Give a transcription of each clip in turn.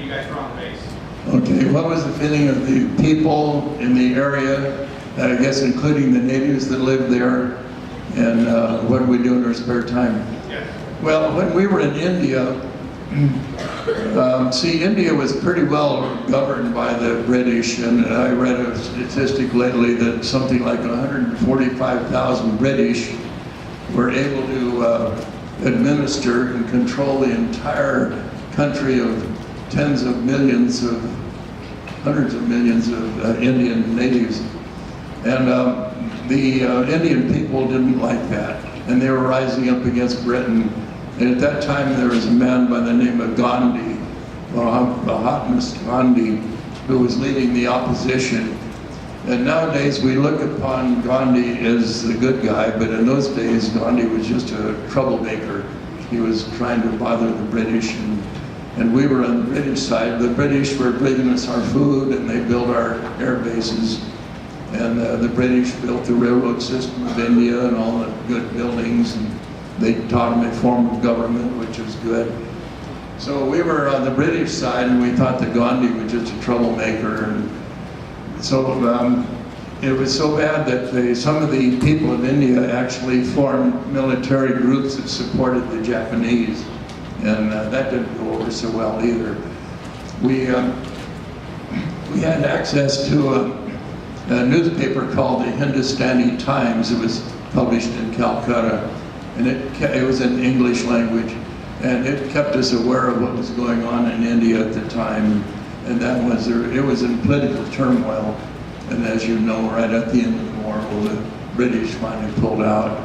you guys were on base. Okay, what was the feeling of the people in the area, I guess including the natives that lived there, and what did we do in our spare time? Yes. Well, when we were in India, see, India was pretty well governed by the British, and I read a statistic lately that something like 145,000 British were able to administer and control the entire country of tens of millions of, hundreds of millions of Indian natives. And the Indian people didn't like that, and they were rising up against Britain. And at that time there was a man by the name of Gandhi, Mahatma Gandhi, who was leading the opposition. And nowadays we look upon Gandhi as the good guy, but in those days Gandhi was just a troublemaker. He was trying to bother the British, and we were on the British side. The British were bringing us our food, and they built our air bases. And the British built the railroad system of India and all the good buildings, and they taught them a form of government, which was good. So we were on the British side, and we thought that Gandhi was just a troublemaker. And so it was so bad that some of the people of India actually formed military groups that supported the Japanese, and that didn't go over so well either. We had access to a newspaper called the Hindustani Times. It was published in Calcutta, and it was in English language, and it kept us aware of what was going on in India at the time. And that was, it was in political turmoil. And as you know, right at the end of the war, well, the British finally pulled out.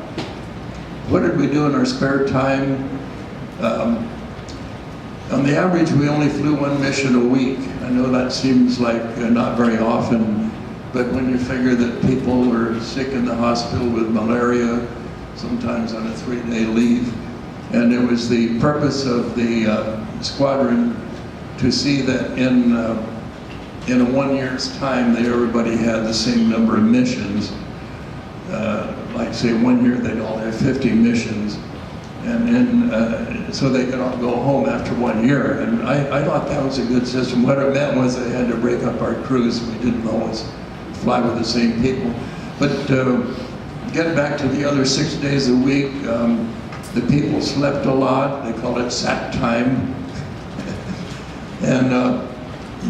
What did we do in our spare time? On the average, we only flew one mission a week. I know that seems like not very often, but when you figure that people were sick in the hospital with malaria, sometimes on a 3-day leave, and it was the purpose of the squadron to see that in a 1 year's time that everybody had the same number of missions. Like say 1 year they'd all have 50 missions, and so they could all go home after 1 year. And I thought that was a good system. What it meant was they had to break up our crews. We didn't always fly with the same people. But getting back to the other 6 days a week, the people slept a lot. They called it sack time. And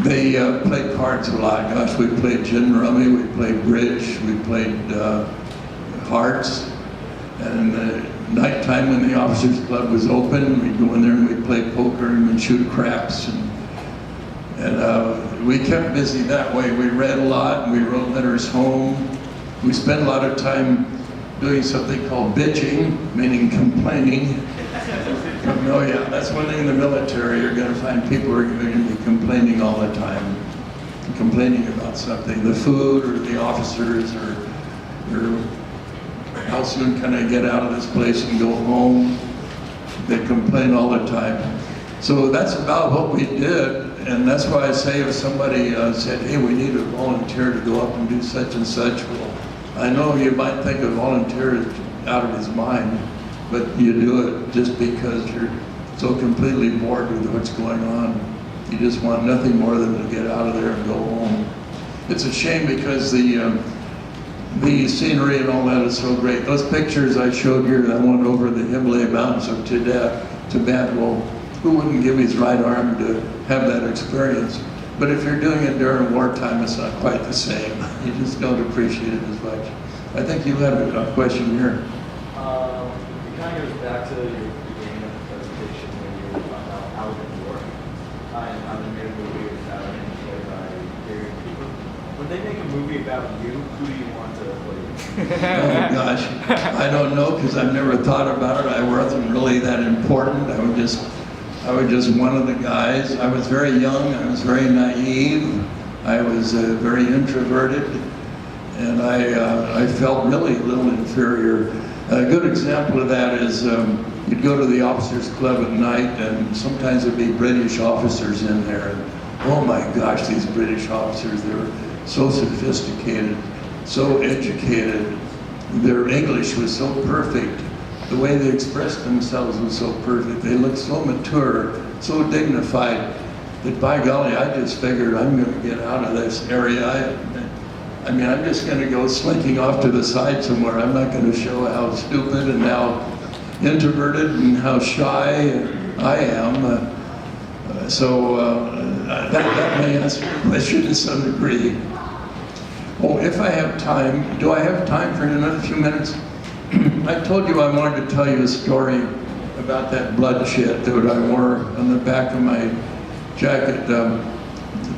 they played cards a lot. Gosh, we played gin rummy, we played bridge, we played hearts. And in the nighttime when the officers club was open, we'd go in there and we'd play poker and we'd shoot craps. And we kept busy that way. We read a lot and we wrote letters home. We spent a lot of time doing something called bitching, meaning complaining. Oh yeah, that's one thing in the military. You're going to find people who are going to be complaining all the time, complaining about something, the food or the officers, or how soon can I get out of this place and go home. They complain all the time. So that's about what we did, and that's why I say if somebody said, hey, we need a volunteer to go up and do such and such, well, I know you might think a volunteer is out of his mind, but you do it just because you're so completely bored with what's going on. You just want nothing more than to get out of there and go home. It's a shame because the scenery and all that is so great. Those pictures I showed here, that one over the Himalaya mountains of Tibet, well, who wouldn't give his right arm to have that experience? But if you're doing it during wartime, it's not quite the same. You just don't appreciate it as much. I think you have a question here. It kind of goes back to your beginning of the presentation when you were talking about how it work. And how they made a movie about it and played by Gary Cooper. When they make a movie about you, who do you want to play? Oh gosh, I don't know because I've never thought about it. I wasn't really that important. I was just one of the guys. I was very young. I was very naive. I was very introverted, and I felt really a little inferior. A good example of that is you'd go to the officers club at night, and sometimes there'd be British officers in there. And, oh my gosh, these British officers, they were so sophisticated, so educated. Their English was so perfect. The way they expressed themselves was so perfect. They looked so mature, so dignified. that by golly, I just figured I'm going to get out of this area. I mean, I'm just going to go slinking off to the side somewhere. I'm not going to show how stupid and how introverted and how shy I am. That may answer your question to some degree. Oh, if I have time, do I have time for another few minutes? I told you I wanted to tell you a story about that bloodshed that I wore on the back of my jacket.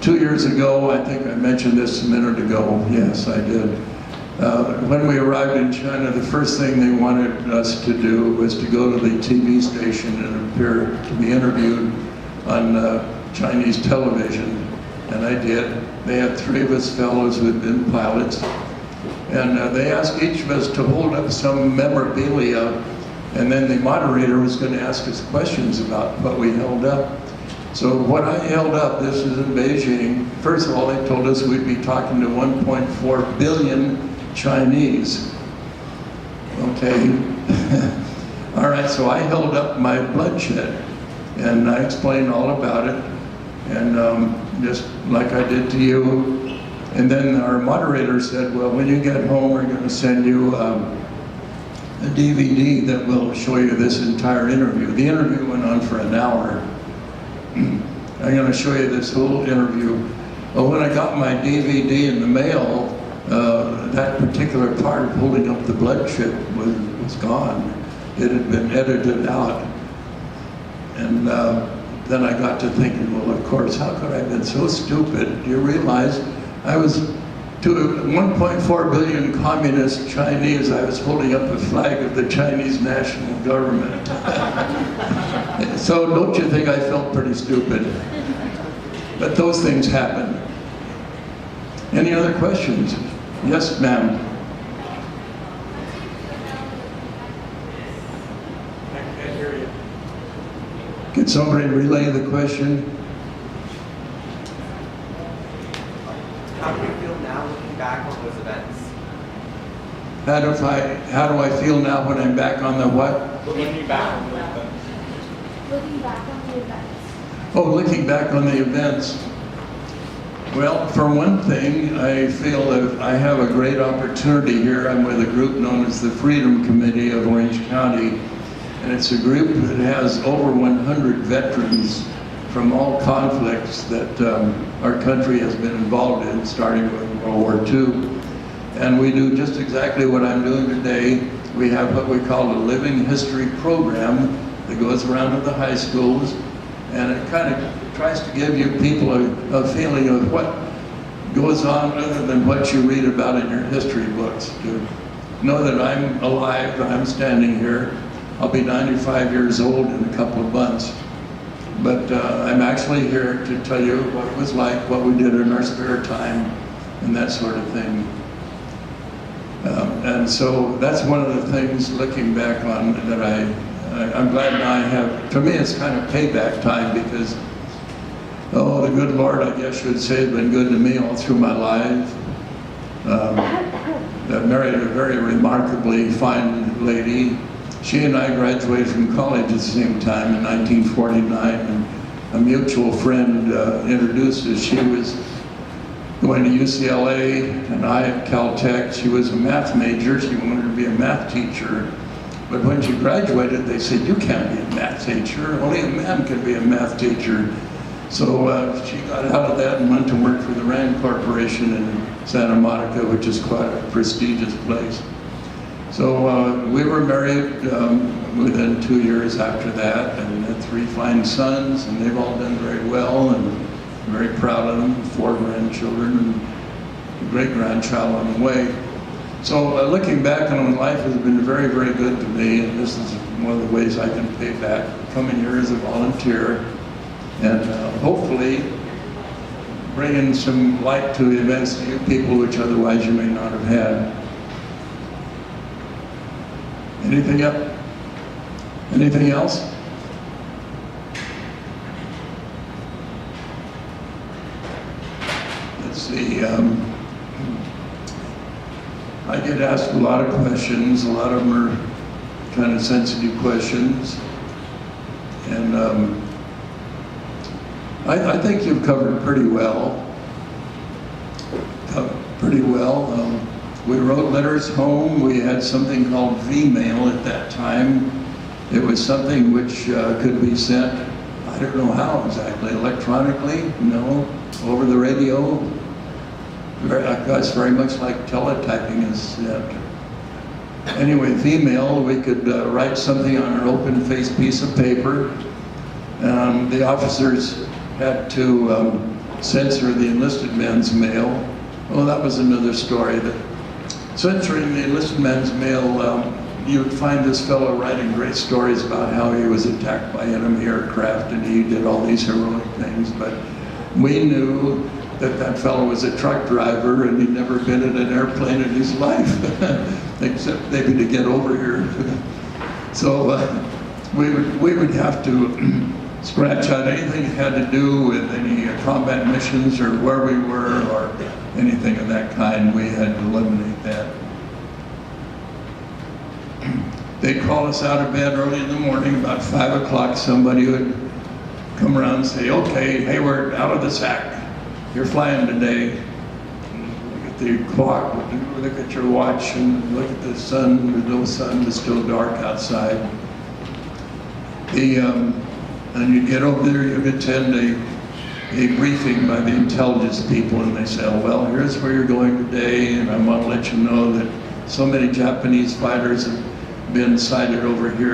2 years ago, I think I mentioned this a minute ago. Yes, I did. When we arrived in China, the first thing they wanted us to do was to go to the TV station and appear to be interviewed on Chinese television, and I did. They had 3 of us fellows who had been pilots, and they asked each of us to hold up some memorabilia, and then the moderator was going to ask us questions about what we held up. So what I held up, this is in Beijing. First of all, they told us we'd be talking to 1.4 billion Chinese. Okay. All right, so I held up my bloodshed, and I explained all about it, and just like I did to you. And then our moderator said, well, when you get home, we're going to send you a DVD that will show you this entire interview. The interview went on for an hour. I'm going to show you this whole interview. But when I got my DVD in the mail, that particular part of holding up the bloodshed was gone. It had been edited out. And then I got to thinking, well, of course, how could I have been so stupid? Do you realize I was to 1.4 billion communist Chinese, I was holding up the flag of the Chinese national government. So don't you think I felt pretty stupid? But those things happen. Any other questions? Yes, ma'am. I can't hear you. Could somebody relay the question? How do you feel now looking back on those events? How do I feel now when I'm back on the what? Looking back on those events. Looking back on the events. Oh, looking back on the events. Well, for one thing, I feel that I have a great opportunity here. I'm with a group known as the Freedom Committee of Orange County, and it's a group that has over 100 veterans from all conflicts that our country has been involved in, starting with World War II. And we do just exactly what I'm doing today. We have what we call a living history program that goes around to the high schools, and it kind of tries to give you people a feeling of what goes on other than what you read about in your history books. To know that I'm alive, I'm standing here. I'll be 95 years old in a couple of months. But I'm actually here to tell you what it was like, what we did in our spare time, and that sort of thing. And so that's one of the things, looking back on, that I'm glad now I have. To me, it's kind of payback time because, oh, the good Lord, I guess you would say, has been good to me all through my life. I married a very remarkably fine lady. She and I graduated from college at the same time in 1949, and a mutual friend introduced us. She was going to UCLA and I at Caltech. She was a math major. She wanted to be a math teacher. But when she graduated, they said, you can't be a math teacher. Only a man can be a math teacher. So she got out of that and went to work for the Rand Corporation in Santa Monica, which is quite a prestigious place. So we were married within 2 years after that, and had 3 fine sons, and they've all done very well, and I'm very proud of them, 4 grandchildren, and a great-grandchild on the way. So looking back on life has been very, very good to me, and this is one of the ways I can pay back, coming here as a volunteer, and hopefully bringing some light to events to you people which otherwise you may not have had. Anything else? Anything else? Let's see. I get asked a lot of questions. A lot of them are kind of sensitive questions. And I think you've covered pretty well. We wrote letters home. We had something called V-mail at that time. It was something which could be sent, I don't know how exactly, electronically? No, over the radio. That's very much like teletyping is sent. Anyway, V-mail, we could write something on an open-faced piece of paper. The officers had to censor the enlisted men's mail. Well, that was another story. That censoring the enlisted men's mail, you would find this fellow writing great stories about how he was attacked by enemy aircraft and he did all these heroic things, but we knew that that fellow was a truck driver and he'd never been in an airplane in his life, except maybe to get over here. So we would have to scratch out anything that had to do with any combat missions or where we were or anything of that kind. We had to eliminate that. They'd call us out of bed early in the morning, about 5 o'clock. Somebody would come around and say, okay, Hayward, out of the sack. You're flying today. Look at the clock, look at your watch, and look at the sun. There's no sun, it's still dark outside. And you get over there, you attend a briefing by the intelligence people, and they say, oh, well, here's where you're going today, and I want to let you know that so many Japanese fighters have been sighted over here.